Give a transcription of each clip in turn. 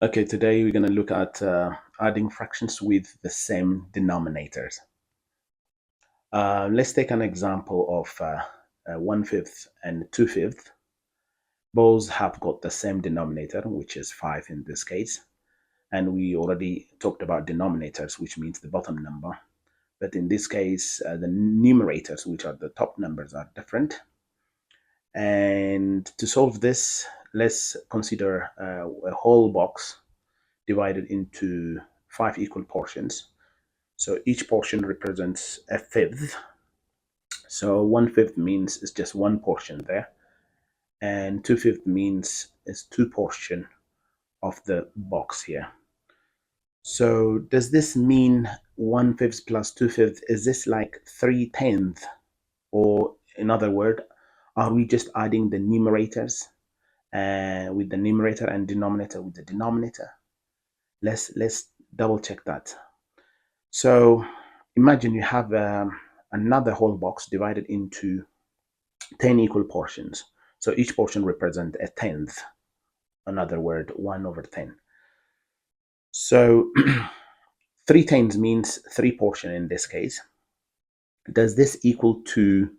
Okay, today we're going to look at adding fractions with the same denominators. Let's take an example of 1/5 and 2/5. Both have got the same denominator, which is 5 in this case. And we already talked about denominators, which means the bottom number. But in this case, the numerators, which are the top numbers, are different. And to solve this, let's consider a whole box divided into 5 equal portions. So each portion represents a fifth. So 1/5 means it's just one portion there. And 2/5 means it's two portion of the box here. So does this mean 1/5 plus 2/5? Is this like 3/10? Or in other words, are we just adding the numerators with the numerator and denominator with the denominator? Let's double check that. So imagine you have another whole box divided into 10 equal portions. So each portion represents a tenth. Another word, 1/10. So 3/10 means 3 portion in this case. Does this equal to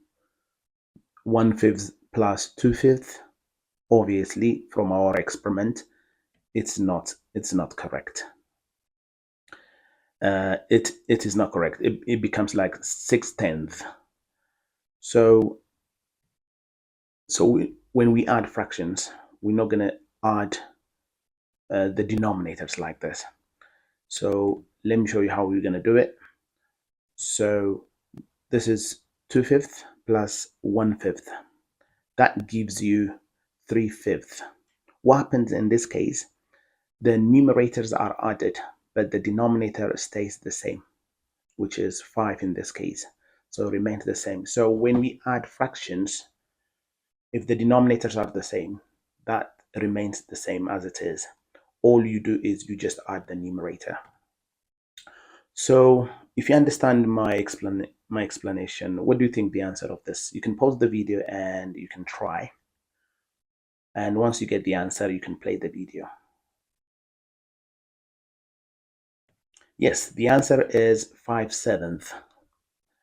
1/5 plus 2/5? Obviously, from our experiment, it's not correct. It is not correct. It becomes like 6/10. So when we add fractions, we're not going to add the denominators like this. So let me show you how we're going to do it. So this is 2/5 plus 1/5. That gives you 3/5. What happens in this case? The numerators are added, but the denominator stays the same, which is 5 in this case. So it remains the same. So when we add fractions, if the denominators are the same, that remains the same as it is. All you do is you just add the numerator. So if you understand my explanation, what do you think the answer of this? You can pause the video and you can try. And once you get the answer, you can play the video. Yes, the answer is 5/7.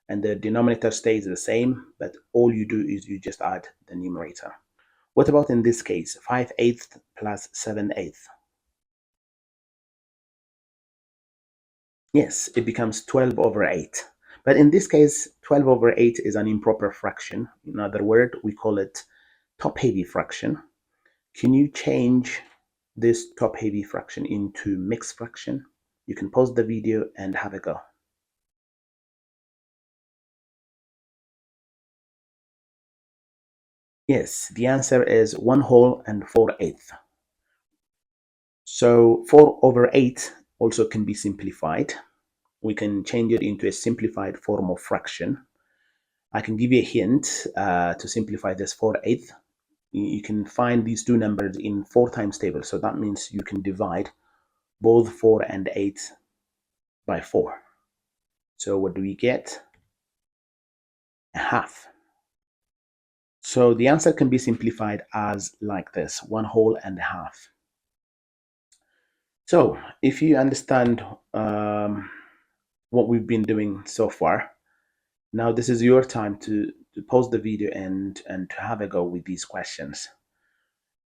And the denominator stays the same, but all you do is you just add the numerator. What about in this case, 5/8 plus 7/8? Yes, it becomes 12/8. But in this case, 12/8 is an improper fraction. In other words, we call it top-heavy fraction. Can you change this top-heavy fraction into mixed fraction? You can pause the video and have a go. Yes, the answer is 1/2 and 4/8. So 4/8 also can be simplified. We can change it into a simplified form of fraction. I can give you a hint to simplify this 4/8. You can find these two numbers in 4 times table. So that means you can divide both 4 and 8 by 4. So what do we get? A half. So the answer can be simplified as like this, 1/2 and a half. So if you understand what we've been doing so far, now this is your time to pause the video and to have a go with these questions.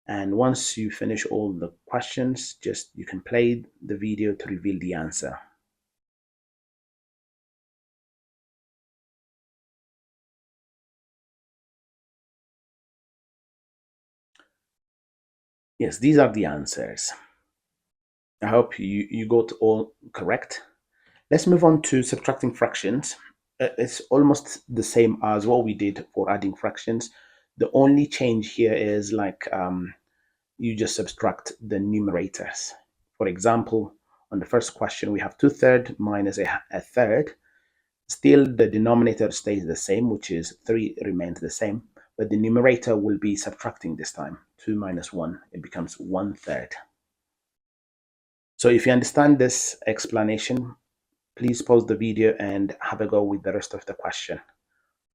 And once you finish all the questions, just you can play the video to reveal the answer. Yes, these are the answers. I hope you got all correct. Let's move on to subtracting fractions. It's almost the same as what we did for adding fractions. The only change here is like you just subtract the numerators. For example, on the first question, we have 2/3 minus a third. Still, the denominator stays the same, which is 3 remains the same, but the numerator will be subtracting this time. 2 minus 1, it becomes 1/3. So if you understand this explanation, please pause the video and have a go with the rest of the question.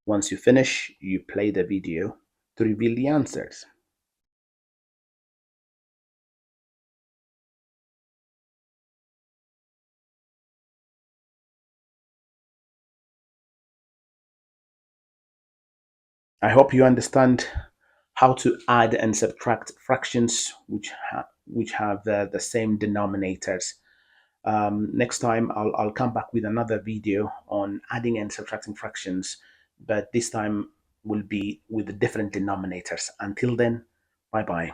Once you finish, you play the video to reveal the answers. I hope you understand how to add and subtract fractions which have the same denominators. Next time I'll come back with another video on adding and subtracting fractions, but this time will be with the different denominators. Until then, bye bye.